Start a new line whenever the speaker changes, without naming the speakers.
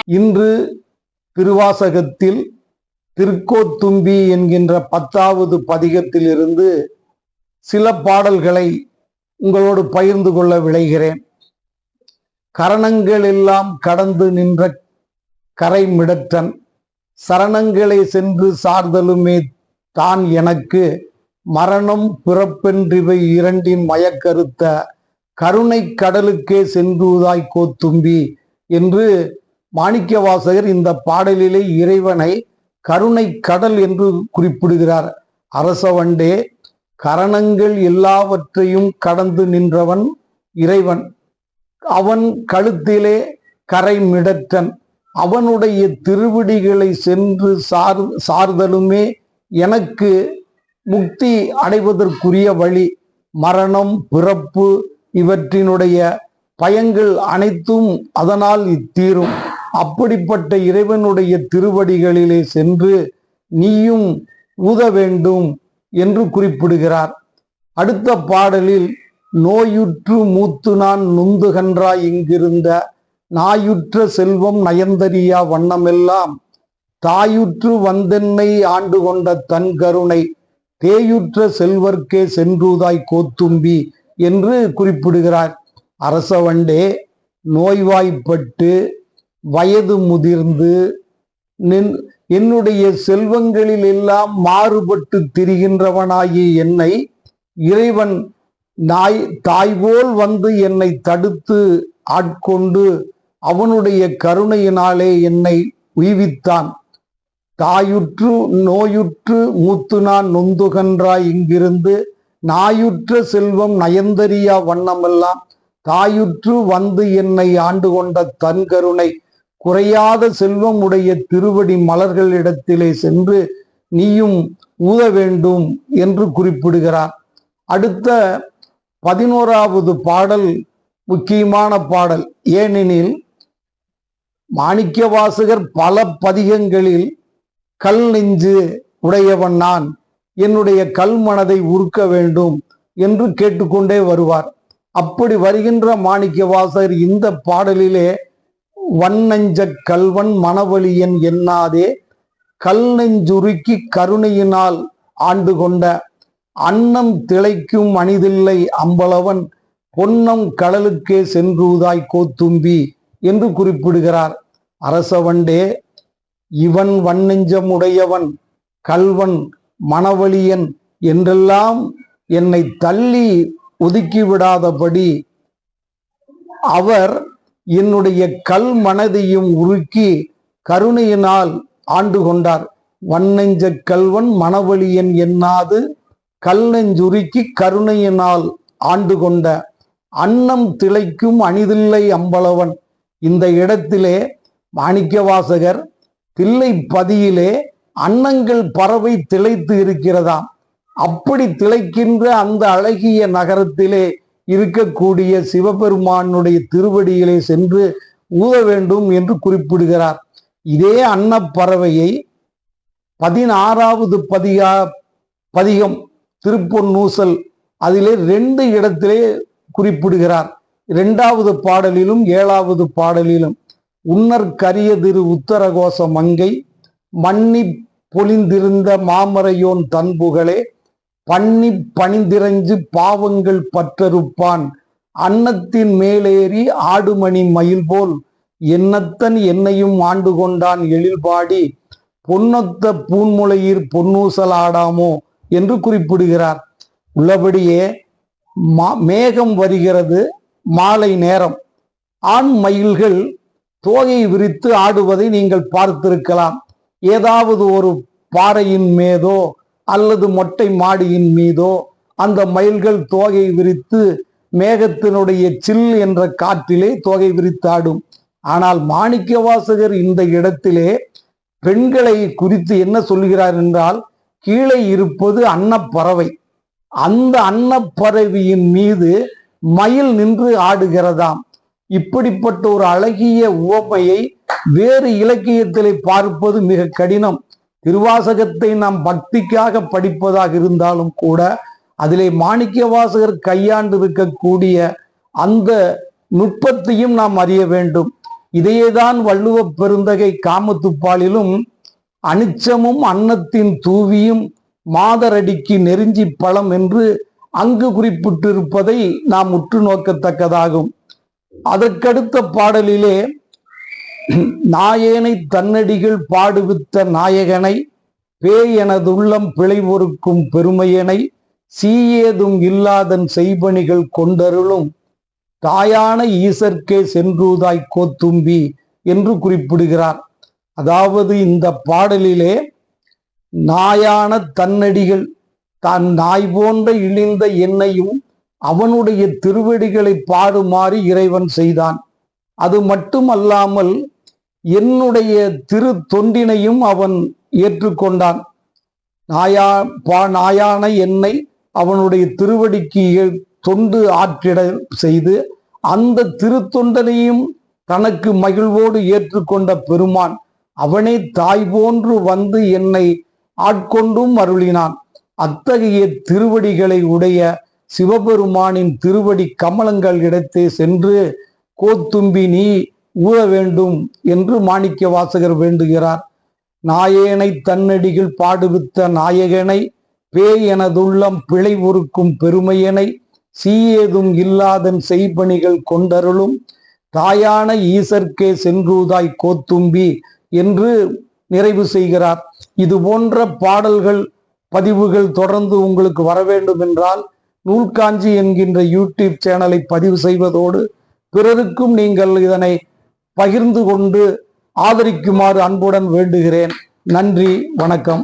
இன்று திருவாசகத்தில் திருக்கோத்தும்பி என்கின்ற 10வது பதிகத்திலிருந்து சில பாடல்களை உங்களோடு பகிர்ந்து கொள்ள விளைகிறேன். கரணங்கள் எல்லாம் கடந்து நின்ற கரைமிடற்றன் சரணங்களை சென்று சார்தலுமே தான் எனக்கு மரணம் பிறப்பென்றிவை இரண்டின் மயக்கருத்த கருணை கடலுக்கே சென்றுதாய் கோத்தும்பி என்று மாணிக்கவாசகர் இந்த பாடலிலே இறைவனை கருணை கடல் என்று குறிப்பிடுகிறார். அரசவண்டே, கரணங்கள் எல்லாவற்றையும் கடந்து நின்றவன் இறைவன். அவன் கழுத்திலே கரைமிடற்றன். அவனுடைய திருவடிகளை சென்று சார்தலுமே எனக்கு முக்தி அடைவதற்குரிய வழி. மரணம் பிறப்பு இவற்றினுடைய பயங்கள் அனைத்தும் அதனால் தீரும். அப்படிப்பட்ட இறைவனுடைய திருவடிகளிலே சென்று நீயும் ஊத வேண்டும் என்று குறிப்பிடுகிறார். அடுத்த பாடலில் நோயுற்று மூத்து நான் நுந்துகன்றாய் இங்கிருந்த நாயுற்ற செல்வம் நயந்தறியா வண்ணமெல்லாம் தாயுற்று வந்தென்னை ஆண்டு கொண்ட தன் கருணை தேயுற்ற செல்வர்க்கே சென்றுதாய் கோத்தும்பி என்று குறிப்பிடுகிறார். அரசவண்டே, நோய்வாய்ப்பட்டு வயது முதிர்ந்து என்னுடைய செல்வங்களில் எல்லாம் மாறுபட்டு திரிகின்றவனாகி என்னை இறைவன் தாய்போல் வந்து என்னை தடுத்து ஆட்கொண்டு அவனுடைய கருணையினாலே என்னை உய்வித்தான். தாயுற்று நோயுற்று மூத்து நான் நொந்துகன்றாய் இங்கிருந்து நாயுற்ற செல்வம் நயந்தறியா வண்ணமெல்லாம் தாயுற்று வந்து என்னை ஆண்டு கொண்ட தன் கருணை குறையாத செல்வம் உடைய திருவடி மலர்களிடத்திலே சென்று நீயும் ஊத வேண்டும் என்று குறிப்பிடுகிறார். அடுத்த 11வது பாடல் முக்கியமான பாடல். ஏனெனில் மாணிக்கவாசகர் பல பதிகங்களில் கல் நெஞ்சு உடையவன் நான், என்னுடைய கல் மனதை உருக்க வேண்டும் என்று கேட்டுக்கொண்டே வருவார். அப்படி வருகின்ற மாணிக்கவாசகர் இந்த பாடலிலே வன்னஞ்ச கல்வன் மனவழியன் எண்ணாதே கல் நெஞ்சுருக்கி கருணையினால் ஆண்டு கொண்ட அன்னம் திளைக்கும் அணிதில்லை அம்பலவன் பொன்னம் கடலுக்கே சென்றுதாய் கோத்தும்பி என்று குறிப்பிடுகிறார். அரசவண்டே, இவன் வன்னெஞ்சமுடையவன் கல்வன் மனவழியன் என்றெல்லாம் என்னை தள்ளி ஒதுக்கிவிடாதபடி அவர் என்னுடைய கல் மனதையும் உருக்கி கருணையினால் ஆண்டு கொண்டார். வன்னெஞ்ச கல்வன் மனவழியன் எண்ணாது கல் நெஞ்சுருக்கி கருணையினால் ஆண்டு கொண்ட அன்னம் திளைக்கும் அணிதில்லை அம்பலவன். இந்த இடத்திலே மாணிக்கவாசகர் தில்லை பதியிலே அன்னங்கள் பறவை திளைத்து இருக்கிறதாம். அப்படி திளைக்கின்ற அந்த அழகிய நகரத்திலே இருக்கக்கூடிய சிவபெருமானுடைய திருவடியிலே சென்று ஊத வேண்டும் என்று குறிப்பிடுகிறார். இதே அன்னப்பறவையை 16வது பதிகம் திருப்பொன்னூசல் அதிலே 2 இடத்திலே குறிப்பிடுகிறார். 2வது பாடலிலும் 7வது பாடலிலும் உன்னர் கரிய திரு உத்தரகோச மங்கை மன்னி பொலிந்திருந்த மாமரையோன் தன்புகளே பண்ணி பணிந்திரஞ்சு பாவங்கள் பற்றறுப்பான் அன்னத்தின் மேலேறி ஆடுமணி மயில் போல் என்னத்தன் என்னையும் ஆண்டு கொண்டான் எழில்பாடி பொன்னொத்த பூன்முளையீர் பொன்னூசல் ஆடாமோ என்று குறிப்பிடுகிறார். உள்ளபடியே மேகம் வருகிறது, மாலை நேரம். ஆண் மயில்கள் தோகை விரித்து ஆடுவதை நீங்கள் பார்த்திருக்கலாம். ஏதாவது ஒரு பாறையின் மீதோ அல்லது மொட்டை மாடியின் மீதோ அந்த மயில்கள் தோகை விரித்து மேகத்தினுடைய சில் என்ற காற்றிலே தோகை விரித்து ஆடும். ஆனால் மாணிக்கவாசகர் இந்த இடத்திலே பெண்களை குறித்து என்ன சொல்கிறார் என்றால், கீழே இருப்பது அன்னப்பறவை. அந்த அன்னப்பறவையின் மீது மயில் நின்று ஆடுகிறதாம். இப்படிப்பட்ட ஒரு அழகிய உவமையை வேறு இலக்கியத்திலே பார்ப்பது மிக கடினம். திருவாசகத்தை நாம் பக்திக்காக படிப்பதாக இருந்தாலும் கூட அதிலே மாணிக்கவாசகர் கையாண்டு இருக்கக்கூடிய அந்த நுட்பத்தையும் நாம் அறிய வேண்டும். இதையேதான் வள்ளுவ பெருந்தகை காமத்துப்பாலிலும் அனிச்சமும் அன்னத்தின் தூவியும் மாதரடிக்கு நெருஞ்சி பழம் என்று அங்கு குறிப்பிட்டிருப்பதை நாம் உற்று நோக்கத்தக்கதாகும். அதற்கடுத்த பாடலிலே நாயேனை தன்னடிகள் பாடுவித்த நாயகனை பேய் எனதுள்ளம் பிழை பொறுக்கும் பெருமையனை சீயேதும் இல்லாதன் செய்பணிகள் கொண்டருளும் தாயான ஈசர்க்கே சென்றூதாய் கோத்தும்பி என்று குறிப்பிடுகிறார். அதாவது இந்த பாடலிலே நாயான தன்னடிகள், தான் நாய் போன்ற இழிந்த என்னையும் அவனுடைய திருவடிகளை பாடுமாறு இறைவன் செய்தான். அது மட்டுமல்லாமல் என்னுடைய திரு தொண்டினையும் அவன் ஏற்றுக்கொண்டான். நாயான என்னை அவனுடைய திருவடிக்கு தொண்டு ஆற்றிட செய்து அந்த திருத்தொண்டனையும் தனக்கு மகிழ்வோடு ஏற்றுக்கொண்ட பெருமான் அவனே தாய் போன்று வந்து என்னை ஆட்கொண்டும் அருளினான். அத்தகைய திருவடிகளை உடைய சிவபெருமானின் திருவடி கமலங்கள் இடத்தே சென்று கோத்தும்பி நீ ஊழ வேண்டும் என்று மாணிக்க வாசகர் வேண்டுகிறார். நாயேனை தன்னடிகள் பாடுவித்த நாயகனை பேய் எனதுள்ளம் பிழை பொறுக்கும் பெருமையனை சீயேதும் இல்லாதன் செய்பணிகள் கொண்டருளும் தாயான ஈசர்க்கே சென்றூதாய் கோத்தும்பி என்று நிறைவு செய்கிறார். இது போன்ற பாடல்கள் பதிவுகள் தொடர்ந்து உங்களுக்கு வர வேண்டும் என்றால் நூல்காஞ்சி என்கின்ற யூடியூப் சேனலை பதிவு செய்வதோடு பிறருக்கும் நீங்கள் இதனை பகிர்ந்து கொண்டு ஆதரிக்குமாறு அன்புடன் வேண்டுகிறேன். நன்றி, வணக்கம்.